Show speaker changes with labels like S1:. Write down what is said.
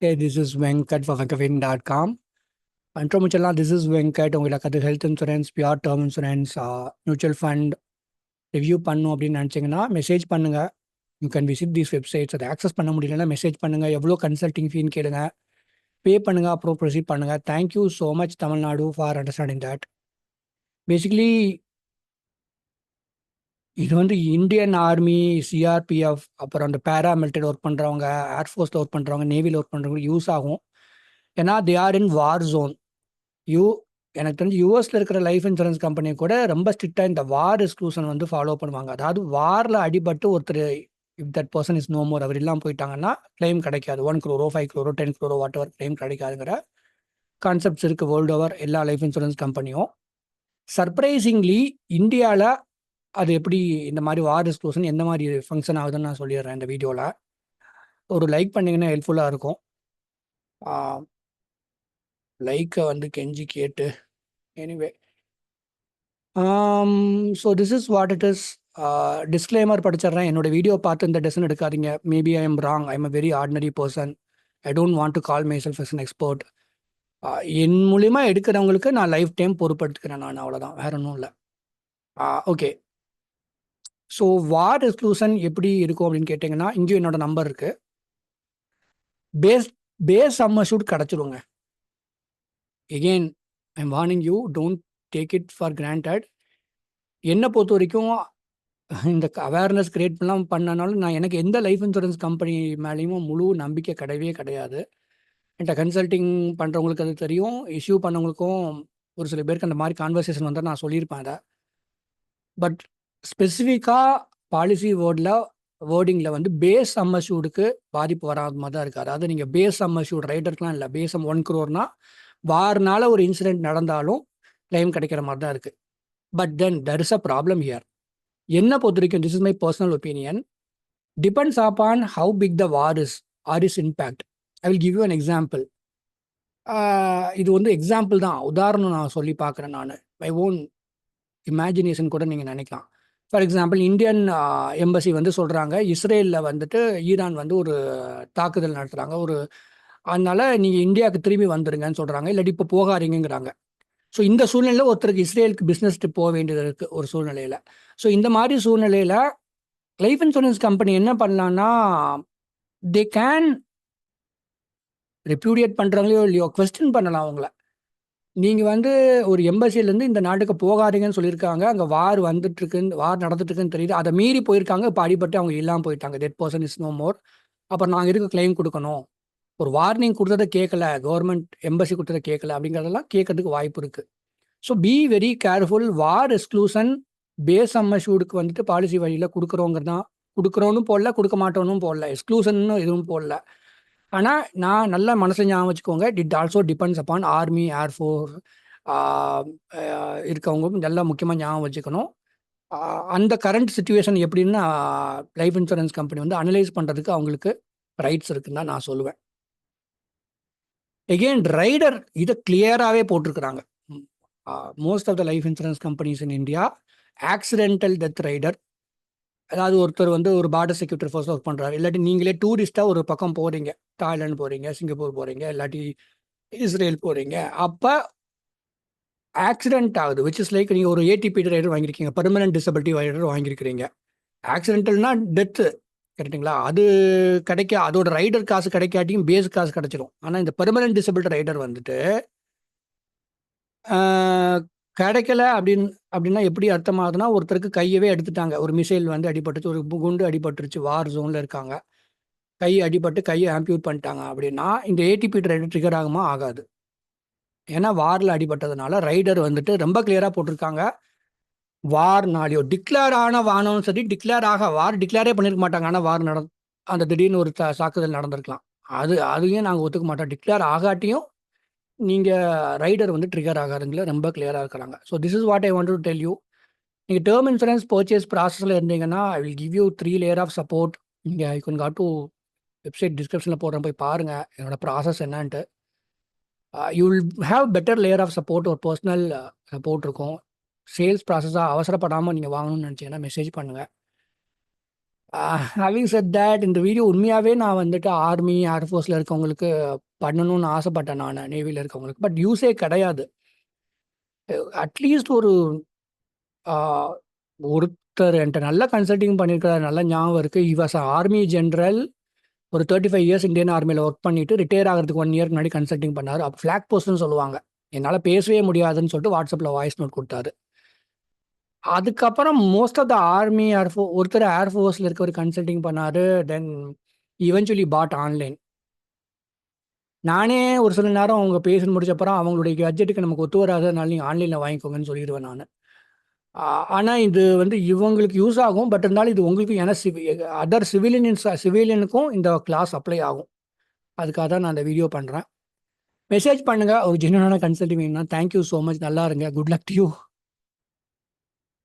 S1: Hey, this is Venkat for Venkavin.com. Intromuchala, this is Venkat. உங்களுக்கு அது health insurance, pure term insurance, mutual fund review பண்ணும் அப்படின்னு நினச்சிங்கன்னா message பண்ணுங்கள். You can visit these websites. அதை access பண்ண முடியலன்னா மெசேஜ் பண்ணுங்கள். எவ்வளோ கன்சல்டிங் ஃபீன்னு கேளுங்க. பே பண்ணுங்கள், அப்புறம் ப்ரொசீட் பண்ணுங்கள். Thank you so much Tamil Nadu for understanding that. Basically இது வந்து இந்தியன் ஆர்மி, சிஆர்பிஎஃப், அப்புறம் அந்த பேராமிலிட்டரி ஒர்க் பண்ணுறவங்க, ஏர்ஃபோர்ஸில் ஒர்க் பண்ணுறவங்க, நேவியில் ஒர்க் பண்ணுறவங்க யூஸ் ஆகும். ஏன்னா they are in war zone. You எனக்கு தெரிஞ்சு யூஎஸ்ல இருக்கிற லைஃப் இன்சூரன்ஸ் கம்பெனி கூட ரொம்ப ஸ்ட்ரிக்டாக இந்த வார் எக்ஸ்க்ளூஷன் வந்து ஃபாலோ பண்ணுவாங்க. அதாவது வாரில் அடிபட்டு ஒருத்தர், if that person is no more, அவர் இல்லாமல் போயிட்டாங்கன்னா கிளைம் கிடைக்காது. 1 crore 5 crore 10 crore whatever claim கிடைக்காதுங்கிற கான்செப்ட்ஸ் இருக்குது வேர்ல்டு ஓவர் எல்லா லைஃப் இன்சூரன்ஸ் கம்பெனியும். சர்ப்ரைசிங்லி இந்தியாவில் அது எப்படி இந்த மாதிரி வார் எக்ஸ்க்ளூஷன் எந்த மாதிரி ஃபங்க்ஷன் ஆகுதுன்னு நான் சொல்லிடுறேன் இந்த வீடியோவில். ஒரு லைக் பண்ணிங்கன்னா ஹெல்ப்ஃபுல்லாக இருக்கும். லைக்கை வந்து கெஞ்சி கேட்டு anyway so this is what it is. Disclaimer படிச்சிடுறேன். என்னோட வீடியோ பார்த்து இந்த டெசிஷன் எடுக்காதீங்க. Maybe I am wrong. I am a very ordinary person. I don't want to call myself as an expert. என் மூலிமா எடுக்கிறவங்களுக்கு நான் லைஃப் டைம் பொறுப்படுத்துக்கிறேன். நான் அவ்வளோதான், வேற ஒன்றும் இல்லை. ஓகே, ஸோ வார் எக்ஸ்க்ளூஷன் எப்படி இருக்கும் அப்படின்னு கேட்டிங்கன்னா, இங்கேயும் என்னோட நம்பர் இருக்குது. பேஸ் சம்மர்ஷூட் கிடச்சிருங்க. Again I am warning you, don't take it for granted. என்னை பொறுத்த வரைக்கும் இந்த அவேர்னஸ் கிரியேட் பண்ணனாலும் நான் எனக்கு எந்த லைஃப் இன்சூரன்ஸ் கம்பெனி மேலேயும் முழு நம்பிக்கை கிடையவே கிடையாது. என்கிட்ட கன்சல்டிங் பண்ணுறவங்களுக்கு அது தெரியும். இஷ்யூ பண்ணவங்களுக்கும் ஒரு சில பேருக்கு அந்த மாதிரி கான்வர்சேஷன் வந்தால் நான் சொல்லியிருப்பேன் அதை. பட் ஸ்பெசிஃபிக்காக பாலிசி வேர்டிங்கில் வந்து பேஸ் சம்மர்ஷூடுக்கு பாதிப்பு வராத மாதிரி தான் இருக்குது. அதாவது நீங்கள் பேஸ் சம்மர்ஷூட் ரைடருக்குலாம் இல்லை, பேஸ் 1 crore வாரனால ஒரு இன்சிடென்ட் நடந்தாலும் கிளைம் கிடைக்கிற மாதிரி தான் இருக்குது. But then there is a problem here. என்ன பொறுத்த வரைக்கும், this is my personal opinion, depends upon how big the war is or is impact. I will give you an example. இது வந்து எக்ஸாம்பிள் தான், உதாரணம் நான் சொல்லி பார்க்குறேன். நான் மை ஓன் இமேஜினேஷன் கூட நீங்கள் நினைக்கலாம். ஃபார் எக்ஸாம்பிள், இந்தியன் எம்பசி வந்து சொல்கிறாங்க இஸ்ரேலில் வந்துட்டு ஈரான் வந்து ஒரு தாக்குதல் நடத்துகிறாங்க, அதனால நீங்கள் இந்தியாவுக்கு திரும்பி வந்துடுங்கன்னு சொல்கிறாங்க, இல்லாட்டி இப்போ போகாதீங்கிறாங்க. ஸோ இந்த சூழ்நிலையில் ஒருத்தருக்கு இஸ்ரேலுக்கு பிஸ்னஸ் போக வேண்டியது இருக்குது ஒரு சூழ்நிலையில். ஸோ இந்த மாதிரி சூழ்நிலையில் லைஃப் இன்சூரன்ஸ் கம்பெனி என்ன பண்ணலான்னா, தே கேன் ரெப்யூடியேட் பண்ணுறாங்களோ இல்லையோ கொஸ்டின் பண்ணலாம் அவங்கள. நீங்கள் வந்து ஒரு எம்பசிலேருந்து இந்த நாட்டுக்கு போகாதீங்கன்னு சொல்லியிருக்காங்க, அங்கே வார் நடந்துட்டுருக்குன்னு தெரியுது, அதை மீறி போயிருக்காங்க, இப்போ அடிபட்டு அவங்க இல்லாமல் போயிட்டாங்க, that person is no more. அப்புறம் நாங்கள் எதுக்கு கிளைம் கொடுக்கணும்? ஒரு வார்னிங் கொடுத்ததை கேட்கல, கவர்மெண்ட் எம்பசி கொடுத்ததை கேட்கல அப்படிங்கிறதெல்லாம் கேட்கறதுக்கு வாய்ப்பு இருக்குது. So be very careful. War exclusion base சம்மர்ஷூடுக்கு வந்துட்டு பாலிசி வழியில் கொடுக்குறோங்கிறது தான். கொடுக்குறோன்னு போடல, கொடுக்க மாட்டோன்னு போடல, எக்ஸ்க்ளூஷன் எதுவும் போடல. ஆனால் நான் நல்லா மனசில் ஞாபகம் வச்சுக்கோங்க, it also depends upon army, air force இருக்கவங்க நல்லா முக்கியமாக ஞாபகம் வச்சுக்கணும். அந்த கரண்ட் சுச்சுவேஷன் எப்படின்னு லைஃப் இன்சூரன்ஸ் கம்பெனி வந்து அனலைஸ் பண்ணுறதுக்கு அவங்களுக்கு ரைட்ஸ் இருக்குன்னு தான் நான் சொல்லுவேன். எகெயின் ரைடர் இதை கிளியராகவே போட்டிருக்கிறாங்க. Most of the life insurance companies in India accidental death rider. அதாவது ஒருத்தர் வந்து ஒரு பார்டர் செக்யூரிட்டி ஃபோர்ஸில் ஒர்க் பண்ணுறாரு, இல்லாட்டி நீங்களே டூரிஸ்ட்டாக ஒரு பக்கம் போகிறீங்க, தாய்லாந்து போகிறீங்க, சிங்கப்பூர் போகிறீங்க, இல்லாட்டி இஸ்ரேல் போகிறீங்க, அப்போ ஆக்சிடென்ட் ஆகுது, விச் இஸ் லைக் நீங்கள் ஒரு ஏடிபி ரைடர் வாங்கியிருக்கீங்க, பெர்மனன்ட் டிசபிலிட்டி ரைடர் வாங்கியிருக்கிறீங்க. ஆக்சிடென்டல்னா டெத்து, கரெக்டுங்களா? அது அதோட ரைடர் காசு கிடைக்காட்டியும் பேஸ் காசு கிடைச்சிடும். ஆனால் இந்த பெர்மனன்ட் டிசபிலிட்டி ரைடர் வந்துட்டு கிடைக்கல அப்படின்னா எப்படி அர்த்தமாகுதுன்னா, ஒருத்தருக்கு கையவே எடுத்துட்டாங்க, ஒரு மிசைல் வந்து அடிபட்டுச்சு, ஒரு குண்டு அடிபட்டுருச்சு, வார் ஜோனில் இருக்காங்க, கை அடிபட்டு கையை ஆம்பியூட் பண்ணிட்டாங்க அப்படின்னா இந்த ஏடிபி ரைடர் ட்ரிகர் ஆகுமா? ஆகாது. ஏன்னா வாரில் அடிபட்டதுனால ரைடர் வந்துட்டு ரொம்ப கிளியராக போட்டிருக்காங்க. வார்னாலையோ டிக்ளேர் ஆன வானம்னு சொல்லி வார் டிக்ளேரே பண்ணியிருக்க மாட்டாங்க, ஆனால் வார் அந்த திடீர்னு ஒரு தாக்குதல் நடந்திருக்கலாம். அதையும் நாங்கள் ஒத்துக்க மாட்டோம். டிக்ளேர் ஆகாட்டியும் நீங்கள் ரைடர் வந்து ட்ரிகர் ஆகாதுங்கள ரொம்ப கிளியராக இருக்கிறாங்க. So this is what I want to tell you. நீங்கள் டேர்ம் இன்சூரன்ஸ் பர்ச்சேஸ் ப்ராசஸில் இருந்தீங்கன்னா I will give you 3 layer of support. நீங்கள் I can go to website டிஸ்கிரிப்ஷனில் போடுறேன், போய் பாருங்கள் என்னோடய ப்ராசஸ் என்னன்ட்டு. You will have better layer of support, ஒரு பர்சனல் சப்போர்ட் இருக்கும். சேல்ஸ் ப்ராசஸாக அவசரப்படாமல் நீங்கள் வாங்கணும்னு நினச்சிங்கன்னா மெசேஜ் பண்ணுங்கள். ஹேவிங் செட் தட் இந்த வீடியோ உண்மையாகவே நான் வந்துட்டு ஆர்மி, ஏர்ஃபோர்ஸில் இருக்கவங்களுக்கு பண்ணணும்னு ஆசைப்பட்டேன் நான், நேவியில் இருக்கவங்களுக்கு. பட் யூஸே கிடையாது. அட்லீஸ்ட் ஒரு ஒருத்தர் என்கிட்ட நல்லா கன்சல்டிங் பண்ணியிருக்கிறார், நல்லா ஞாபகம் இருக்குது. வாஸ் ஆர்மி ஜென்ரல், ஒரு 35 இயர்ஸ் இந்தியன் ஆர்மியில் ஒர்க் பண்ணிட்டு ரிட்டையர் ஆகிறதுக்கு 1 இயர்க்கு முன்னாடி கன்சல்டிங் பண்ணார். அப்போ ஃப்ளாக் போஸ்ட்னு சொல்லுவாங்க. என்னால் பேசவே முடியாதுன்னு சொல்லிட்டு வாட்ஸ்அப்பில் வாய்ஸ் நோட் கொடுத்தாரு. அதுக்கப்புறம் மோஸ்ட் ஆஃப் த ஆர்மி ஒருத்தர் ஏர்ஃபோர்ஸில் இருக்கவர் கன்சல்டிங் பண்ணார். தென் இவென்ச்சுவலி பாட் ஆன்லைன். நானே ஒரு சில நேரம் அவங்க பேசி முடிச்சப்பறம் அவங்களுடைய பட்ஜெட்டுக்கு நமக்கு ஒத்து வராது, அதனால நீங்கள் ஆன்லைனில் வாங்கிக்கோங்கன்னு சொல்லிடுவேன் நான். ஆனால் இது வந்து இவங்களுக்கு யூஸ் ஆகும். பட் இருந்தாலும் இது உங்களுக்கு, ஏன்னா அதர் சிவிலியனுக்கும் இந்த கிளாஸ் அப்ளை ஆகும். அதுக்காக தான் நான் அந்த வீடியோ பண்ணுறேன். மெசேஜ் பண்ணுங்கள் ஒரு ஜென்யூனான கன்சல்டிங் வேணும்னா. Thank you so much. நல்லா இருங்க. Good luck to you.